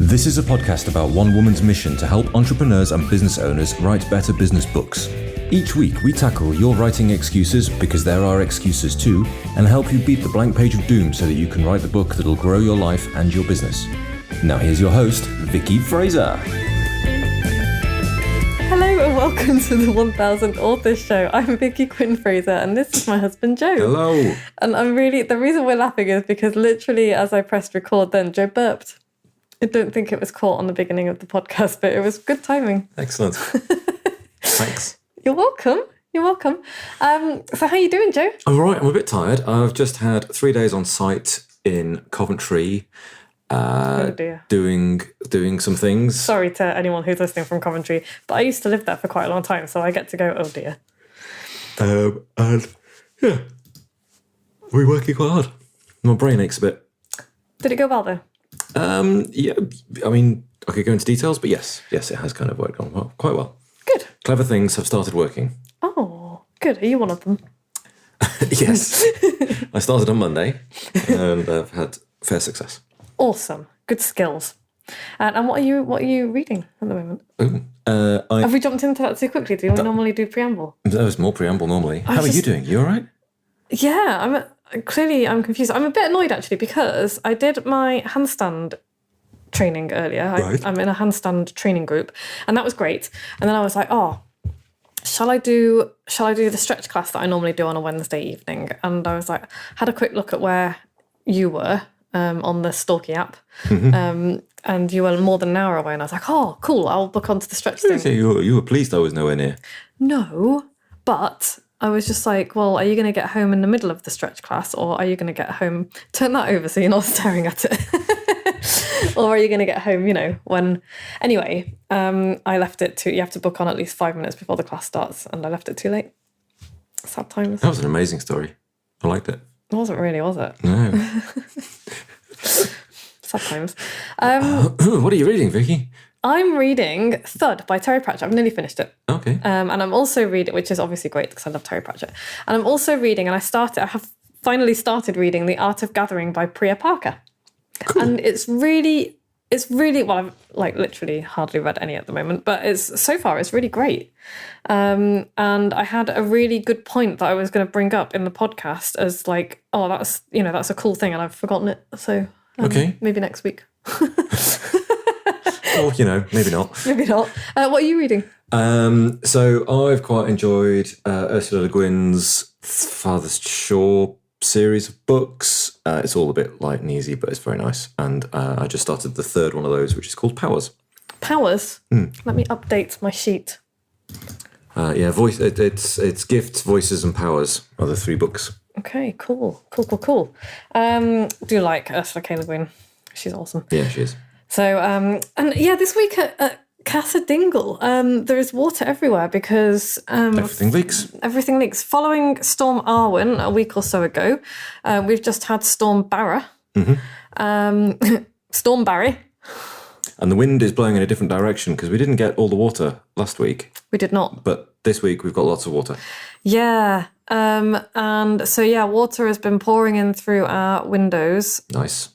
This is a podcast about one woman's mission to help entrepreneurs and business owners write better business books. Each week, we tackle your writing excuses, because there are excuses too, and help you beat the blank page of doom so that you can write the book that'll grow your life and your business. Now here's your host, Vicky Fraser. Hello and welcome to the 1000 Authors Show. I'm Vicky Quinn Fraser and this is my husband Joe. Hello. And the reason we're laughing is because literally as I pressed record then, Joe burped. I don't think it was caught on the beginning of the podcast, but it was good timing. Excellent. Thanks. You're welcome. You're welcome. So how you doing, Joe? I'm all right. I'm a bit tired. I've just had 3 days on site in Coventry. Oh dear. Doing some things. Sorry to anyone who's listening from Coventry, but I used to live there for quite a long time, so I get to go, oh dear. And yeah, we're working quite hard. My brain aches a bit. Did it go well though? Yeah, I mean, I could go into details, but yes, it has kind of worked on quite well. Good. Clever things have started working. Oh, good. Are you one of them? Yes. I started on Monday and I've had fair success. Awesome. Good skills. And what are you reading at the moment? Have we jumped into that too quickly? Do we normally do preamble? There's more preamble normally. How are you doing? You all right? Yeah, I'm confused. I'm a bit annoyed actually because I did my handstand training earlier. Right. I'm in a handstand training group and that was great. And then I was like, shall I do the stretch class that I normally do on a Wednesday evening? And I was like, had a quick look at where you were on the Stalky app. Mm-hmm. And you were more than an hour away and I was like, oh, cool, I'll book onto the stretch thing. Okay, you were pleased I was nowhere near. No, but I was just like, well, are you going to get home in the middle of the stretch class or are you going to get home, turn that over so you're not staring at it. Or are you going to get home, when... Anyway, I left it you have to book on at least 5 minutes before the class starts and I left it too late. Sad times. That was an amazing story. I liked it. It wasn't really, was it? No. Sad times. What are you reading, Vicky? I'm reading Thud by Terry Pratchett. I've nearly finished it. Okay. And I'm also reading, which is obviously great because I love Terry Pratchett. And I'm also reading, I have finally started reading The Art of Gathering by Priya Parker. Cool. And it's really, well, I've literally hardly read any at the moment, but so far it's really great. And I had a really good point that I was going to bring up in the podcast as that's a cool thing and I've forgotten it. So okay. Maybe next week. Or, maybe not. Maybe not. What are you reading? So I've quite enjoyed Ursula Le Guin's Farthest Shore series of books. It's all a bit light and easy, but it's very nice. And I just started the third one of those, which is called Powers. Powers? Let me update my sheet. It's Gifts, Voices and Powers are the 3 books. Okay, cool. Do you like Ursula K. Le Guin? She's awesome. Yeah, she is. So, this week at Casa Dingle, there is water everywhere because... everything leaks. Everything leaks. Following Storm Arwen a week or so ago, we've just had Storm Barra. Mm-hmm. Storm Barry. And the wind is blowing in a different direction because we didn't get all the water last week. We did not. But this week we've got lots of water. Yeah. And so, water has been pouring in through our windows. Nice.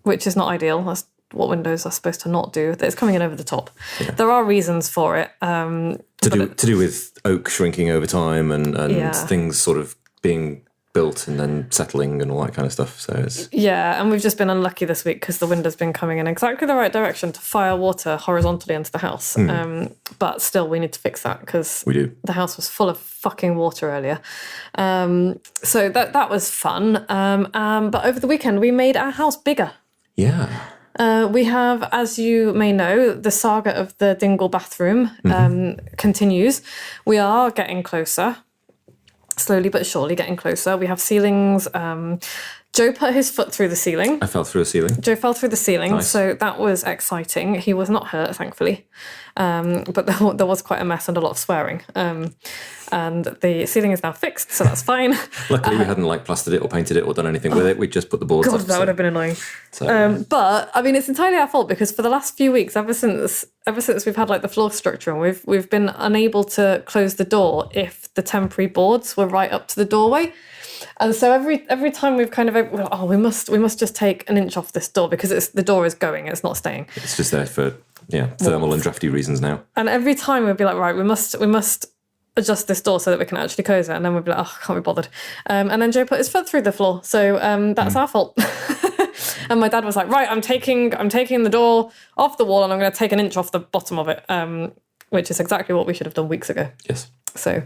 Which is not ideal. That's what windows are supposed to not do. It's coming in over the top. Yeah. There are reasons for it. To do with oak shrinking over time and things sort of being built and then settling and all that kind of stuff. So it's... Yeah, and we've just been unlucky this week because the wind has been coming in exactly the right direction to fire water horizontally into the house. But still, we need to fix that because the house was full of fucking water earlier. So that was fun. But over the weekend, we made our house bigger. Yeah. We have, as you may know, the saga of the Dingle bathroom continues. We are getting closer, slowly but surely getting closer. We have ceilings. Joe put his foot through the ceiling. I fell through a ceiling. Joe fell through the ceiling, nice. So that was exciting. He was not hurt, thankfully. But there was quite a mess and a lot of swearing. And the ceiling is now fixed, so that's fine. Luckily, we hadn't plastered it or painted it or done anything with it. We just put the boards up. That would have been annoying. So, but I mean, it's entirely our fault because for the last few weeks, ever since we've had the floor structure, and we've been unable to close the door if the temporary boards were right up to the doorway. And so every time we've kind of, we must just take an inch off this door because the door is going, it's not staying. It's just there for thermal and drafty reasons now. And every time we'd be like, right, we must adjust this door so that we can actually close it. And then we'd be like, oh, can't be bothered. And then Joe put his foot through the floor, so that's our fault. And my dad was like, right, I'm taking the door off the wall and I'm going to take an inch off the bottom of it, which is exactly what we should have done weeks ago. Yes. So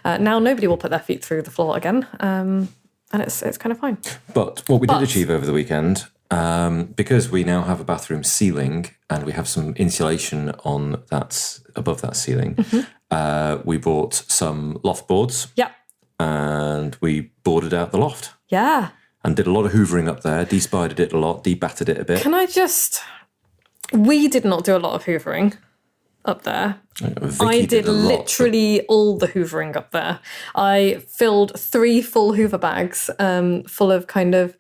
now nobody will put their feet through the floor again, and it's kind of fine. But what we did achieve over the weekend, because we now have a bathroom ceiling and we have some insulation on that above that ceiling, we bought some loft boards. Yeah. And we boarded out the loft. Yeah. And did a lot of hoovering up there, de-spidered it a lot, de-battered it a bit. We did not do a lot of hoovering up there. Vicky I did literally all the hoovering up there. I filled 3 full Hoover bags full of kind of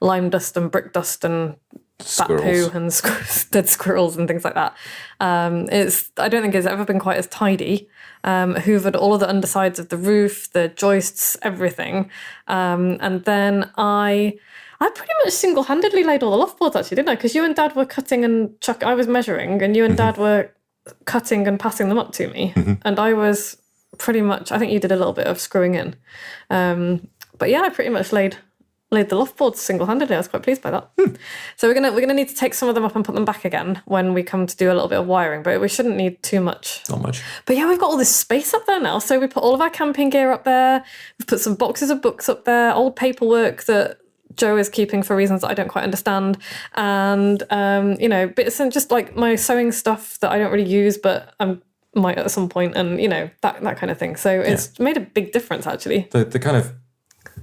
lime dust and brick dust and bat poo and dead squirrels and things like that. I don't think it's ever been quite as tidy. Hoovered all of the undersides of the roof, the joists, everything. And then I pretty much single-handedly laid all the loft boards, actually, didn't I? Because you and Dad were cutting and I was measuring, and you and Dad were cutting and passing them up to me. And I was pretty much, I think you did a little bit of screwing in. But yeah, I pretty much laid the loft boards single-handedly. I was quite pleased by that. So we're gonna need to take some of them up and put them back again when we come to do a little bit of wiring, but we shouldn't need too much. Not much. But yeah, we've got all this space up there now. So we put all of our camping gear up there. We've put some boxes of books up there, old paperwork that Joe is keeping for reasons that I don't quite understand, and bits and just like my sewing stuff that I don't really use, but I might at some point, and that kind of thing. So it's made a big difference, actually. The kind of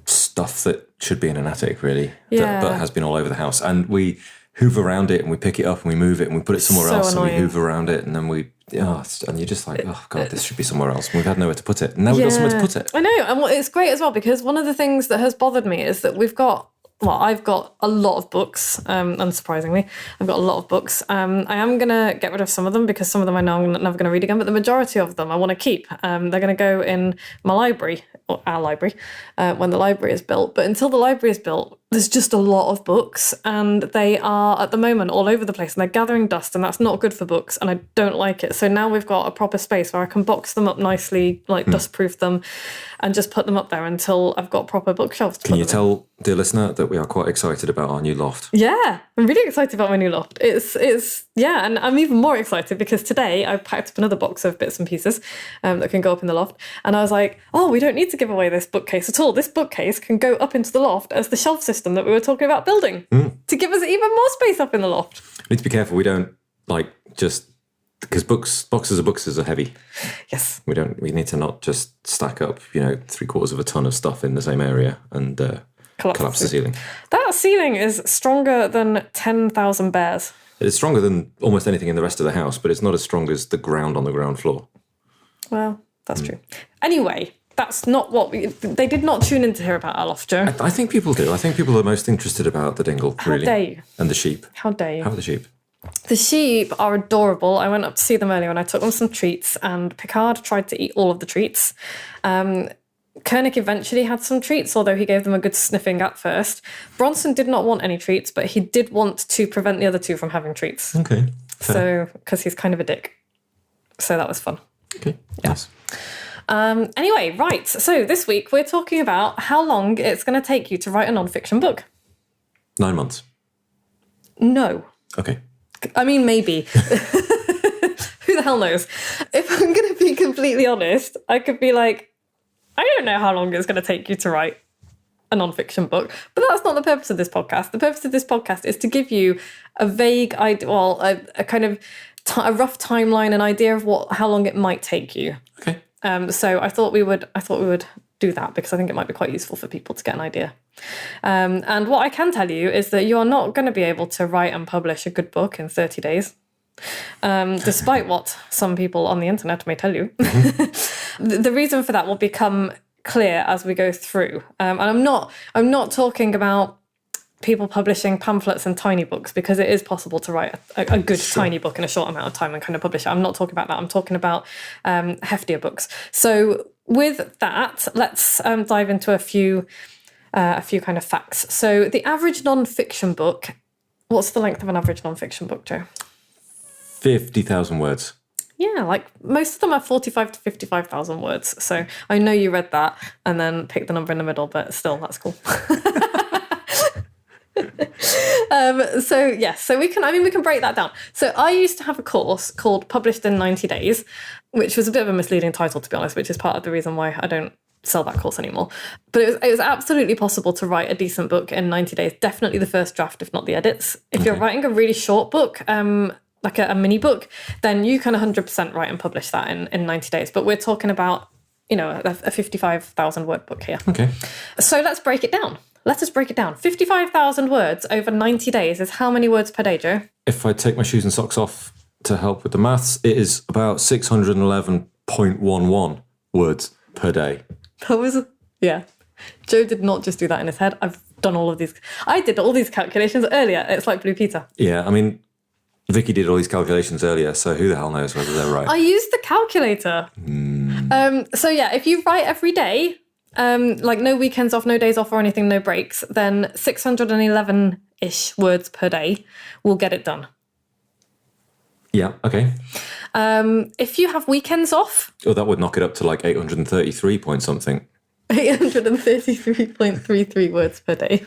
stuff that should be in an attic, really, but has been all over the house, and we hoover around it and we pick it up and we move it and we put it somewhere else and we hoover around it, and then and you're just like, oh god, this should be somewhere else, and we've had nowhere to put it, and now we've got somewhere to put it. I know, and it's great as well, because one of the things that has bothered me is that I've got a lot of books, unsurprisingly. I've got a lot of books. I am going to get rid of some of them because some of them I know I'm never going to read again, but the majority of them I want to keep. They're going to go in my library, or our library, when the library is built. But until the library is built, there's just a lot of books, and they are, at the moment, all over the place, and they're gathering dust, and that's not good for books, and I don't like it. So now we've got a proper space where I can box them up nicely, like dust-proof them, and just put them up there until I've got proper bookshelves to put them in. Can you tell, dear listener, that we are quite excited about our new loft? Yeah, I'm really excited about my new loft. It's and I'm even more excited because today I packed up another box of bits and pieces that can go up in the loft, and I was like, oh, we don't need to give away this bookcase at all. This bookcase can go up into the loft as the shelf system that we were talking about building to give us even more space up in the loft. We need to be careful. We don't just because boxes of books are heavy. Yes. We need to not just stack up 3/4 of a ton of stuff in the same area and collapse the ceiling. That ceiling is stronger than 10,000 bears. It's stronger than almost anything in the rest of the house, but it's not as strong as the ground on the ground floor. Well, that's true. Anyway, that's not what they did not tune in to hear about our loft, Joe. I think people do. I think people are most interested about the Dingle, really. How dare you? And the sheep. How dare you? How are the sheep? The sheep are adorable. I went up to see them earlier and I took them some treats, and Picard tried to eat all of the treats. Koenig eventually had some treats, although he gave them a good sniffing at first. Bronson did not want any treats, but he did want to prevent the other two from having treats. Okay. Fair. So, because he's kind of a dick. So that was fun. Okay, yes. Anyway, right. So this week we're talking about how long it's going to take you to write a nonfiction book. 9 months. No. Okay. I mean, maybe. Who the hell knows? If I'm going to be completely honest, I could be like, I don't know how long it's going to take you to write a nonfiction book, but that's not the purpose of this podcast. The purpose of this podcast is to give you a vague idea, a kind of a rough timeline, an idea of how long it might take you. Okay. So I thought we would do that because I think it might be quite useful for people to get an idea. And what I can tell you is that you are not going to be able to write and publish a good book in 30 days. Despite what some people on the internet may tell you. The reason for that will become clear as we go through. And I'm not talking about people publishing pamphlets and tiny books, because it is possible to write a good tiny book in a short amount of time and kind of publish it. I'm not talking about that. I'm talking about heftier books. So with that, let's dive into a few a few kind of facts. So the average non-fiction book, what's the length of an average non-fiction book, Joe? 50,000 words. Yeah, like most of them are 45 to 55,000 words. So I know you read that and then picked the number in the middle, but still, that's cool. So we can break that down. So I used to have a course called Published in 90 Days, which was a bit of a misleading title, to be honest, which is part of the reason why I don't sell that course anymore. But it was absolutely possible to write a decent book in 90 days, definitely the first draft, if not the edits. If you're writing a really short book, like a mini book, then you can 100% write and publish that in 90 days. But we're talking about, a 55,000 word book here. Okay. So let's break it down. Let us break it down. 55,000 words over 90 days is how many words per day, Joe? If I take my shoes and socks off to help with the maths, it is about 611.11 words per day. That was, yeah. Joe did not just do that in his head. I've done all of these. I did all these calculations earlier. It's like Blue Peter. Yeah, I mean, Vicky did all these calculations earlier, so who the hell knows whether they're right. I used the calculator. So yeah, if you write every day, like no weekends off, no days off or anything, no breaks, then 611-ish words per day will get it done. Yeah, okay. If you have weekends off... Oh, that would knock it up to like 833 point something. 833.33 words per day.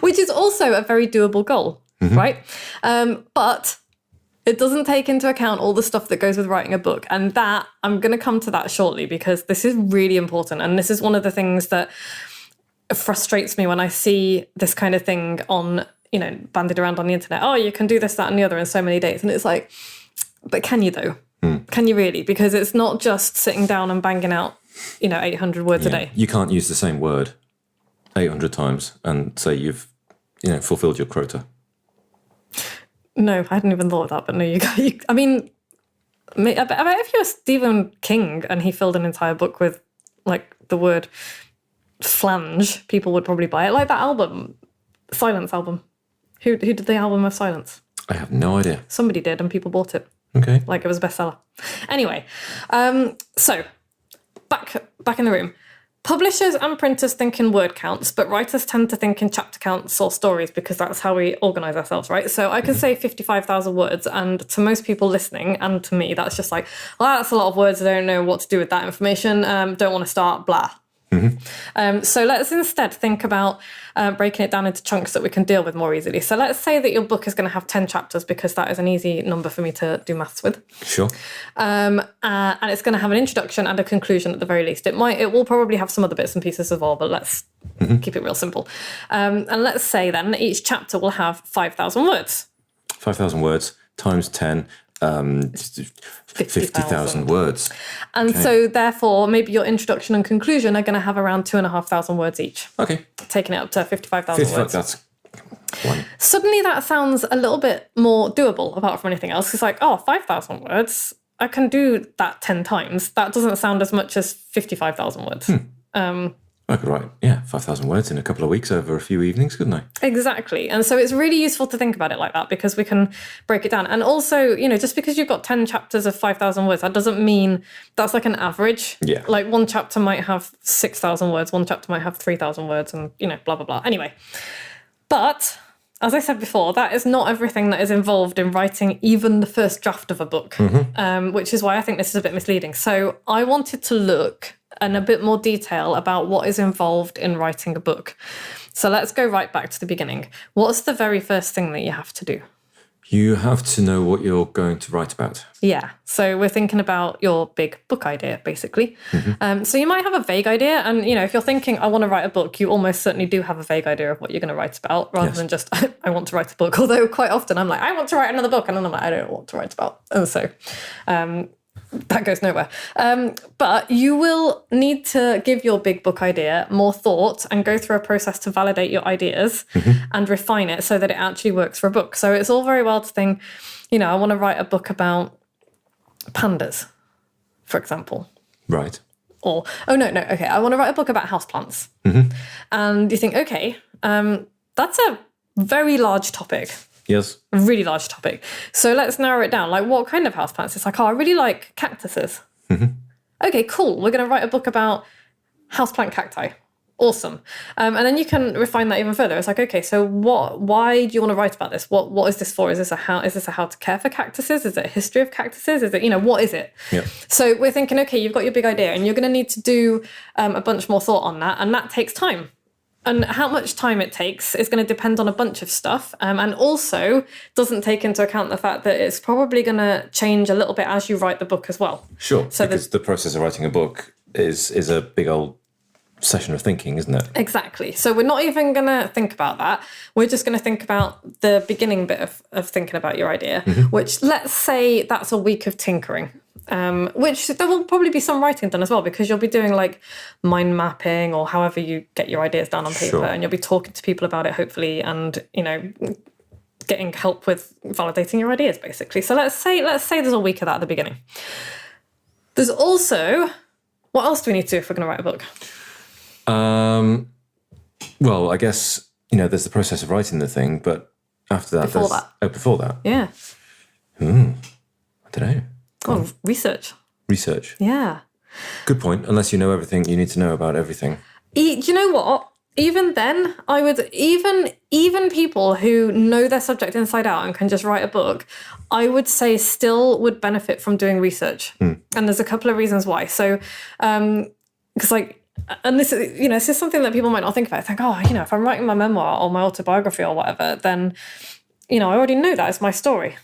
Which is also a very doable goal, right? But it doesn't take into account all the stuff that goes with writing a book. And that, I'm going to come to that shortly because this is really important. And this is one of the things that frustrates me when I see this kind of thing on, bandied around on the internet. Oh, you can do this, that, and the other in so many days. And it's like, but can you though? Can you really? Because it's not just sitting down and banging out, 800 words a day. You can't use the same word 800 times and say you've, fulfilled your quota. No, I hadn't even thought of that, but no, I mean, I bet if you were Stephen King and he filled an entire book with, like, the word flange, people would probably buy it. Like that album, Silence album. Who did the album of Silence? I have no idea. Somebody did, and people bought it. Okay. Like it was a bestseller. Anyway, so back in the room. Publishers and printers think in word counts, but writers tend to think in chapter counts or stories because that's how we organise ourselves, right? So I can say 55,000 words, and to most people listening, and to me, that's just like, well, that's a lot of words. I don't know what to do with that information. Don't want to start, blah. So let's instead think about breaking it down into chunks that we can deal with more easily. So let's say that your book is going to have 10 chapters because that is an easy number for me to do maths with. Sure. And it's going to have an introduction and a conclusion at the very least. It will probably have some other bits and pieces as well, but let's keep it real simple. And let's say then each chapter will have 5,000 words. 5,000 words times 10. 50,000 words. And so therefore maybe your introduction and conclusion are going to have around 2,500 words each. Okay. Taking it up to 55,000 words. That's one. Suddenly that sounds a little bit more doable apart from anything else. It's like, 5,000 words. I can do that 10 times. That doesn't sound as much as 55,000 words. I could write, 5,000 words in a couple of weeks over a few evenings, couldn't I? Exactly. And so it's really useful to think about it like that because we can break it down. And also, just because you've got 10 chapters of 5,000 words, that doesn't mean that's like an average. Yeah. Like one chapter might have 6,000 words, one chapter might have 3,000 words and, blah, blah, blah. Anyway, but as I said before, that is not everything that is involved in writing even the first draft of a book, which is why I think this is a bit misleading. So I wanted to look in a bit more detail about what is involved in writing a book. So let's go right back to the beginning. What's the very first thing that you have to do? You have to know what you're going to write about. Yeah. So we're thinking about your big book idea, basically. So you might have a vague idea. And, if you're thinking, I want to write a book, you almost certainly do have a vague idea of what you're going to write about rather than just, I want to write a book. Although quite often I'm like, I want to write another book. And then I'm like, I don't know what to write about. And so that goes nowhere. But you will need to give your big book idea more thought and go through a process to validate your ideas and refine it so that it actually works for a book. So it's all very well to think, I want to write a book about pandas, for example. Right. Or, okay, I want to write a book about houseplants. And you think, okay, that's a very large topic. Yes. A really large topic. So let's narrow it down. Like, what kind of houseplants? It's like, I really like cactuses. Okay, cool. We're going to write a book about houseplant cacti. Awesome. And then you can refine that even further. It's like, okay, so why do you want to write about this? What is this for? Is this a how to care for cactuses? Is it a history of cactuses? Is it, what is it? Yeah. So we're thinking, okay, you've got your big idea and you're going to need to do a bunch more thought on that. And that takes time. And how much time it takes is going to depend on a bunch of stuff, and also doesn't take into account the fact that it's probably going to change a little bit as you write the book as well. Sure, so because the process of writing a book is a big old session of thinking, isn't it? Exactly. So we're not even going to think about that. We're just going to think about the beginning bit of thinking about your idea, which let's say that's a week of tinkering. Which there will probably be some writing done as well, because you'll be doing like mind mapping or however you get your ideas down on paper, and you'll be talking to people about it, hopefully, and getting help with validating your ideas, basically. So let's say there's a week of that at the beginning. There's also, what else do we need to do if we're going to write a book? Well, I guess there's the process of writing the thing, but after that, before that, yeah. I don't know. Oh, research. Research. Yeah. Good point. Unless you know everything you need to know about everything. Do you know what? Even then, I would even people who know their subject inside out and can just write a book, I would say still would benefit from doing research. And there's a couple of reasons why. So, because and this is, this is something that people might not think about. Think, if I'm writing my memoir or my autobiography or whatever, then, I already know that is my story.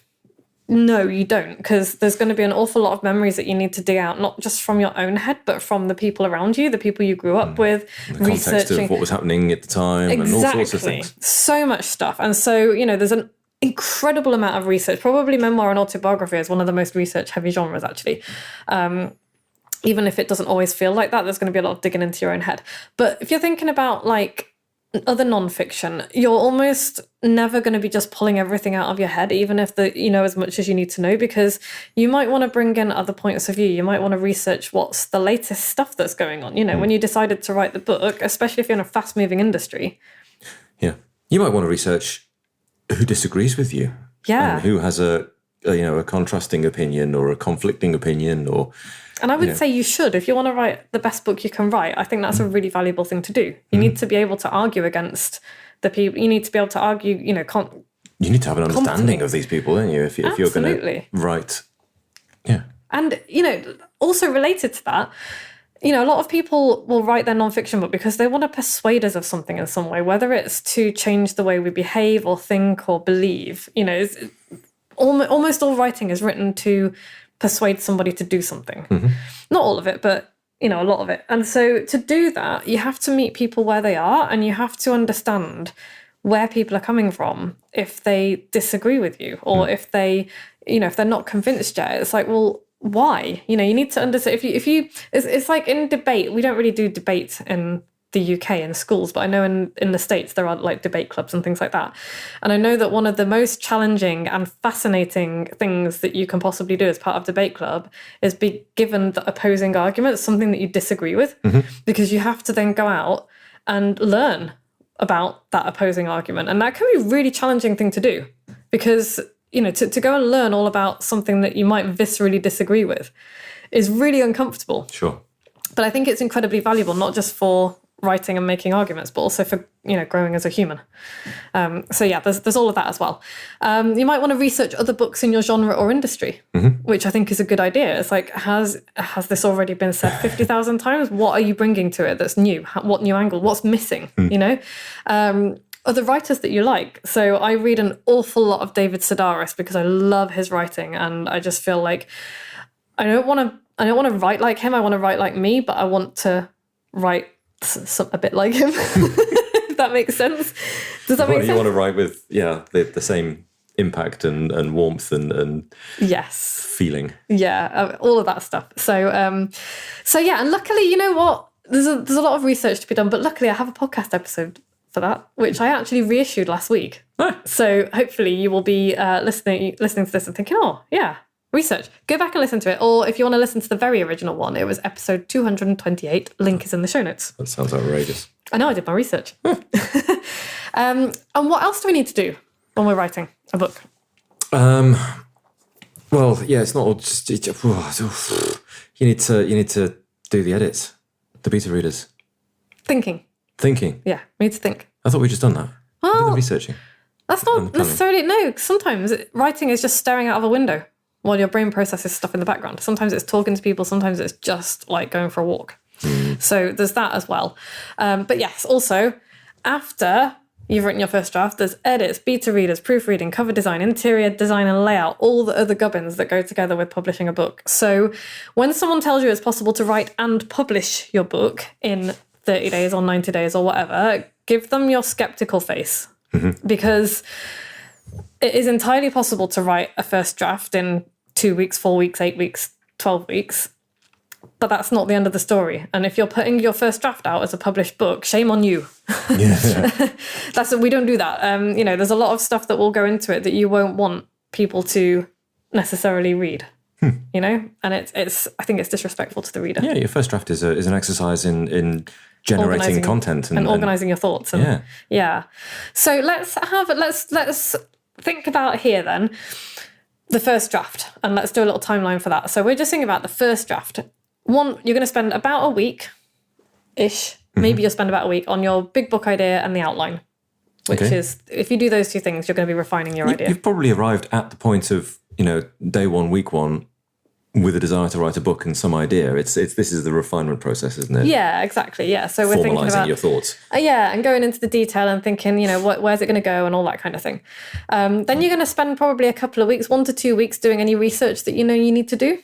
No, you don't, because there's going to be an awful lot of memories that you need to dig out, not just from your own head, but from the people around you, the people you grew up with, the context of what was happening at the time, and all sorts of things. So much stuff. And so, there's an incredible amount of research. Probably memoir and autobiography is one of the most research-heavy genres, actually. Even if it doesn't always feel like that, there's going to be a lot of digging into your own head. But if you're thinking about, other nonfiction, you're almost never going to be just pulling everything out of your head, even if you know as much as you need to know, because you might want to bring in other points of view. You might want to research what's the latest stuff that's going on. When you decided to write the book, especially if you're in a fast-moving industry. Yeah. You might want to research who disagrees with you. Yeah. And who has a contrasting opinion or a conflicting opinion or... And I would say you should. If you want to write the best book you can write, I think that's a really valuable thing to do. You need to be able to argue against the people. You need to be able to argue, you need to have an understanding of these people, don't you? If you're going to write. Yeah. And, also related to that, a lot of people will write their nonfiction book because they want to persuade us of something in some way, whether it's to change the way we behave or think or believe. Almost all writing is written to persuade somebody to do something. Not all of it, but a lot of it. And so to do that, you have to meet people where they are, and you have to understand where people are coming from if they disagree with you, or if they, if they're not convinced yet. It's like, well, why? You need to understand. If you it's like in debate, we don't really do debate in the UK in schools, but I know in the States there are debate clubs and things like that. And I know that one of the most challenging and fascinating things that you can possibly do as part of debate club is be given the opposing arguments, something that you disagree with, because you have to then go out and learn about that opposing argument. And that can be a really challenging thing to do, because, to go and learn all about something that you might viscerally disagree with is really uncomfortable. Sure. But I think it's incredibly valuable, not just for writing and making arguments, but also for growing as a human. So yeah, there's all of that as well. You might want to research other books in your genre or industry, which I think is a good idea. It's like, has this already been said 50,000 times? What are you bringing to it that's new? What new angle? What's missing? Other writers that you like. So I read an awful lot of David Sedaris because I love his writing, and I just feel like I don't want to write like him. I want to write like me, but I want to write a bit like him. If that makes sense. Does that make sense? You want to write with the same impact and warmth and yes, feeling. Yeah, all of that stuff. So yeah, and luckily, you know what? There's a lot of research to be done, but luckily I have a podcast episode for that, which I actually reissued last week. Oh. So hopefully you will be listening to this and thinking, oh yeah, research. Go back and listen to it. Or if you want to listen to the very original one, it was episode 228. Link is in the show notes. That sounds outrageous. I know, I did my research. And what else do we need to do when we're writing a book? Well, yeah, it's not all just... You need to do the edits, the beta readers. Thinking. Thinking. Yeah, we need to think. I thought we'd just done that. We did the researching. That's not necessarily, no, sometimes writing is just staring out of a window while your brain processes stuff in the background. Sometimes it's talking to people, sometimes it's just like going for a walk. So there's that as well. But yes, also, after you've written your first draft, there's edits, beta readers, proofreading, cover design, interior design and layout, all the other gubbins that go together with publishing a book. So when someone tells you it's possible to write and publish your book in 30 days or 90 days or whatever, give them your skeptical face. Because it is entirely possible to write a first draft in 2 weeks, 4 weeks, 8 weeks, 12 weeks. But that's not the end of the story. And if you're putting your first draft out as a published book, shame on you. We don't do that. There's a lot of stuff that will go into it that you won't want people to necessarily read. And it's I think it's disrespectful to the reader. Yeah, your first draft is an exercise in generating content and organizing your thoughts. Yeah. So let's think about here then the first draft, and let's do a little timeline for that. So we're just thinking about the first draft. One, you're going to spend about a week-ish, maybe you'll spend about a week on your big book idea and the outline, which is, if you do those two things, you're going to be refining your idea. You've probably arrived at the point of, day one, week one, with a desire to write a book and some idea. This is the refinement process, isn't it? Yeah, exactly. Yeah. So we're thinking about your thoughts. And going into the detail and thinking, where's it going to go and all that kind of thing. Then you're going to spend probably a couple of weeks, 1 to 2 weeks, doing any research that you need to do.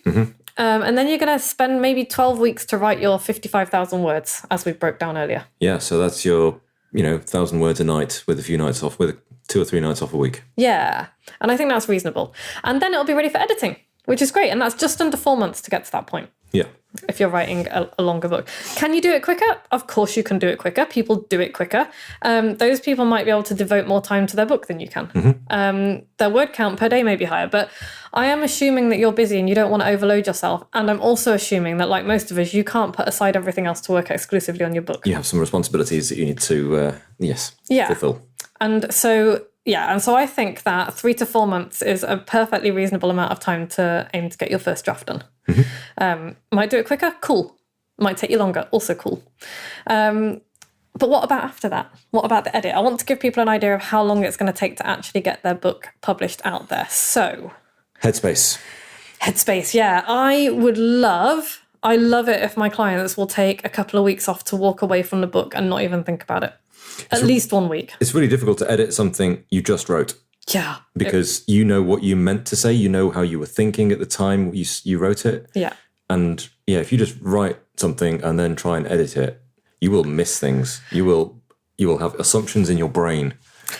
And then you're going to spend maybe 12 weeks to write your 55,000 words, as we broke down earlier. Yeah. So that's your 1,000 words a night with a few nights off, with 2 or 3 nights off a week. Yeah. And I think that's reasonable. And then it'll be ready for editing, which is great. And that's just under 4 months to get to that point. Yeah. If you're writing a longer book. Can you do it quicker? Of course you can do it quicker. People do it quicker. Those people might be able to devote more time to their book than you can. Their word count per day may be higher, but I am assuming that you're busy and you don't want to overload yourself. And I'm also assuming that, like most of us, you can't put aside everything else to work exclusively on your book. You have some responsibilities that you need to, fulfill. And so I think that 3 to 4 months is a perfectly reasonable amount of time to aim to get your first draft done. Might do it quicker? Cool. Might take you longer? Also cool. But what about after that? What about the edit? I want to give people an idea of how long it's going to take to actually get their book published out there. So... Headspace, yeah. I love it if my clients will take a couple of weeks off to walk away from the book and not even think about it. At least 1 week. It's really difficult to edit something you just wrote. Yeah. Because you know what you meant to say, you know how you were thinking at the time you wrote it. Yeah. And if you just write something and then try and edit it, you will miss things. You will have assumptions in your brain.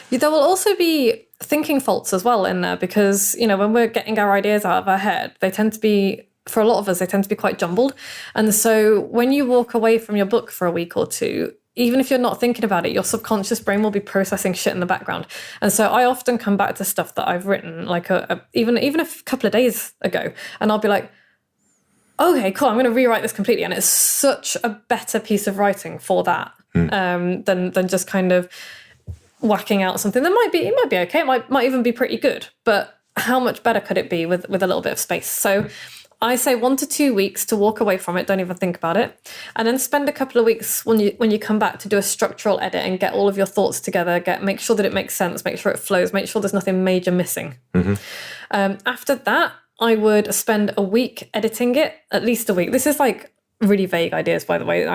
There will also be thinking faults as well in there because, when we're getting our ideas out of our head, they tend to be, for a lot of us, they tend to be quite jumbled. And so when you walk away from your book for a week or two, even if you're not thinking about it, your subconscious brain will be processing shit in the background. And so I often come back to stuff that I've written, like even a couple of days ago, and I'll be like, okay, cool, I'm going to rewrite this completely. And it's such a better piece of writing for that than just kind of whacking out something that might be okay. It might even be pretty good, but how much better could it be with a little bit of space? So I say 1 to 2 weeks to walk away from it. Don't even think about it. And then spend a couple of weeks when you come back to do a structural edit and get all of your thoughts together, make sure that it makes sense, make sure it flows, make sure there's nothing major missing. After that, I would spend a week editing it, at least a week. This is like really vague ideas, by the way.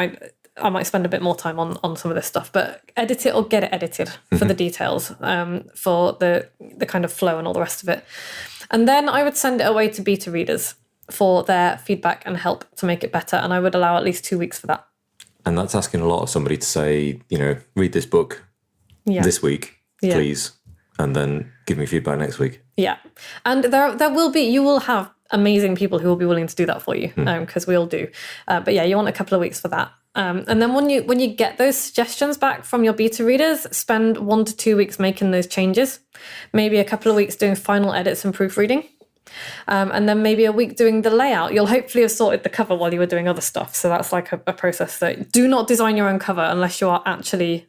I might spend a bit more time on some of this stuff, but edit it or get it edited for the details, for the kind of flow and all the rest of it. And then I would send it away to beta readers for their feedback and help to make it better. And I would allow at least 2 weeks for that. And that's asking a lot of somebody to say, read this book this week, please, and then give me feedback next week. Yeah. And you will have amazing people who will be willing to do that for you, because we all do. But you want a couple of weeks for that. And then when you get those suggestions back from your beta readers, spend 1 to 2 weeks making those changes. Maybe a couple of weeks doing final edits and proofreading. And then maybe a week doing the layout. You'll hopefully have sorted the cover while you were doing other stuff. So that's like a process that do not design your own cover unless you are actually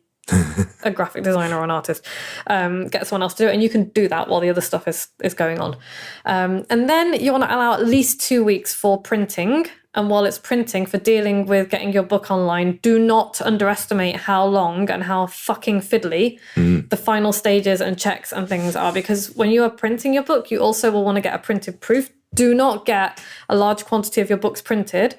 a graphic designer or an artist. Get someone else to do it, and you can do that while the other stuff is going on. And then you want to allow at least 2 weeks for printing and while it's printing, for dealing with getting your book online, do not underestimate how long and how fucking fiddly the final stages and checks and things are. Because when you are printing your book, you also will want to get a printed proof. Do not get a large quantity of your books printed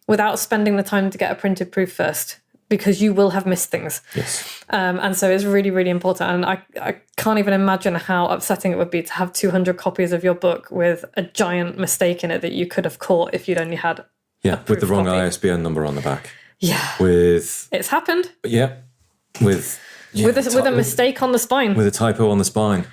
without spending the time to get a printed proof first, because you will have missed things. Yes. And so it's really, really important. And I can't even imagine how upsetting it would be to have 200 copies of your book with a giant mistake in it that you could have caught if you'd only had with the wrong copy. ISBN number on the back. Yeah. It's happened. Yeah. With a mistake on the spine. With a typo on the spine.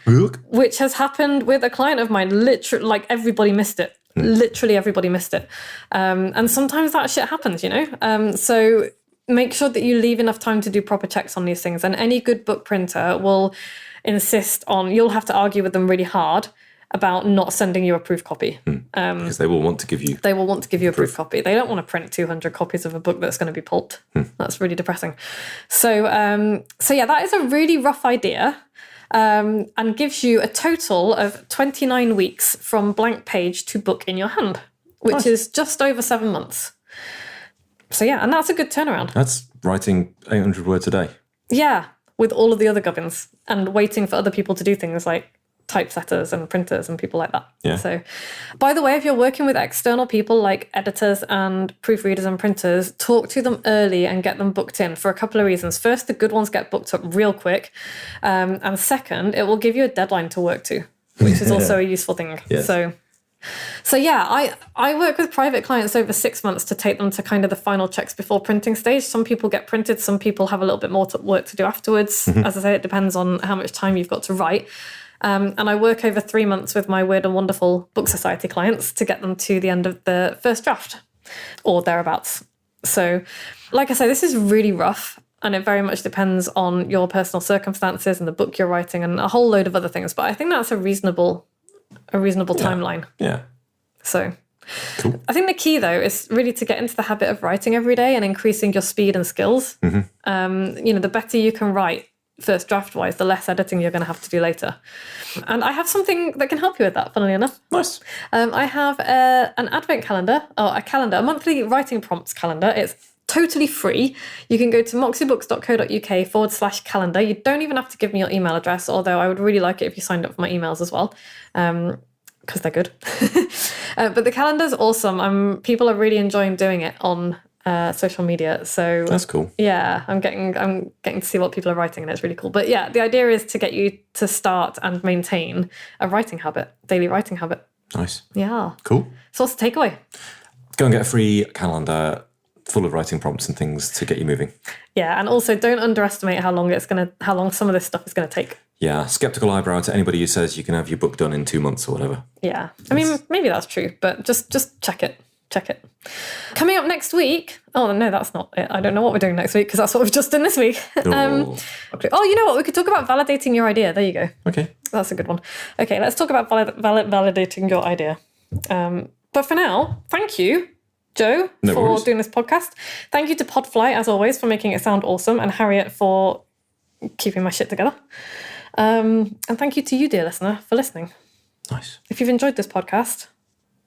Which has happened with a client of mine. Literally, like, everybody missed it. Literally everybody missed it. And sometimes that shit happens, you know? So make sure that you leave enough time to do proper checks on these things. And any good book printer will insist on, you'll have to argue with them really hard about not sending you a proof copy. Because they will want to give you... They will want to give you a proof copy. They don't want to print 200 copies of a book that's going to be pulped. That's really depressing. So yeah, that is a really rough idea, and gives you a total of 29 weeks from blank page to book in your hand, which is just over 7 months. So yeah, and that's a good turnaround. That's writing 800 words a day. Yeah, with all of the other gubbins and waiting for other people to do things like typesetters and printers and people like that. Yeah. So, by the way, if you're working with external people like editors and proofreaders and printers, talk to them early and get them booked in for a couple of reasons. First, the good ones get booked up real quick. And second, it will give you a deadline to work to, which is also a useful thing. Yes. So yeah, I work with private clients over 6 months to take them to kind of the final checks before printing stage. Some people get printed, some people have a little bit more work to do afterwards. As I say, it depends on how much time you've got to write. And I work over 3 months with my Weird and Wonderful Book Society clients to get them to the end of the first draft or thereabouts. So, like I say, this is really rough, and it very much depends on your personal circumstances and the book you're writing and a whole load of other things. But I think that's a reasonable timeline. Yeah. So cool. I think the key, though, is really to get into the habit of writing every day and increasing your speed and skills. The better you can write first draft wise, the less editing you're going to have to do later. And I have something that can help you with that, funnily enough. Nice. I have an advent calendar, or a monthly writing prompts calendar. It's totally free. You can go to moxiebooks.co.uk/calendar. You don't even have to give me your email address, although I would really like it if you signed up for my emails as well, because they're good. But the calendar's awesome. People are really enjoying doing it on social media. So that's cool. Yeah, I'm getting to see what people are writing, and it's really cool. But yeah, the idea is to get you to start and maintain a daily writing habit. Nice. Yeah. Cool. So what's the takeaway? Go and get a free calendar full of writing prompts and things to get you moving. Yeah, and also don't underestimate how long some of this stuff is gonna take. Yeah, skeptical eyebrow to anybody who says you can have your book done in 2 months or whatever. Yeah, I mean, maybe that's true, but just check it. Coming up next week. Oh no, that's not it. I don't know what we're doing next week because that's what we've just done this week. You know what? We could talk about validating your idea. There you go. Okay, that's a good one. Okay, let's talk about validating your idea. But for now, thank you, Joe, for doing this podcast. Thank you to Podfly, as always, for making it sound awesome, and Harriet for keeping my shit together. And thank you to you, dear listener, for listening. Nice. If you've enjoyed this podcast,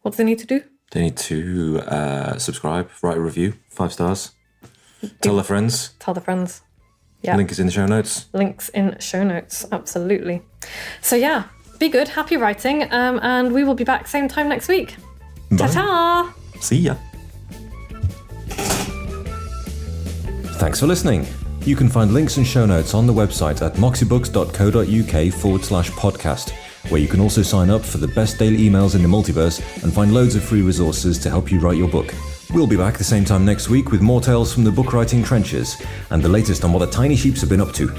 what do they need to do? They need to subscribe, write a review, 5 stars. Tell their friends. Tell their friends. Yeah. Link is in the show notes. Links in show notes, absolutely. So yeah, be good, happy writing, and we will be back same time next week. Bye. Ta-ta! See ya. Thanks for listening. You can find links and show notes on the website at moxiebooks.co.uk/podcast, where you can also sign up for the best daily emails in the multiverse and find loads of free resources to help you write your book. We'll be back the same time next week with more tales from the book writing trenches and the latest on what the tiny sheeps have been up to.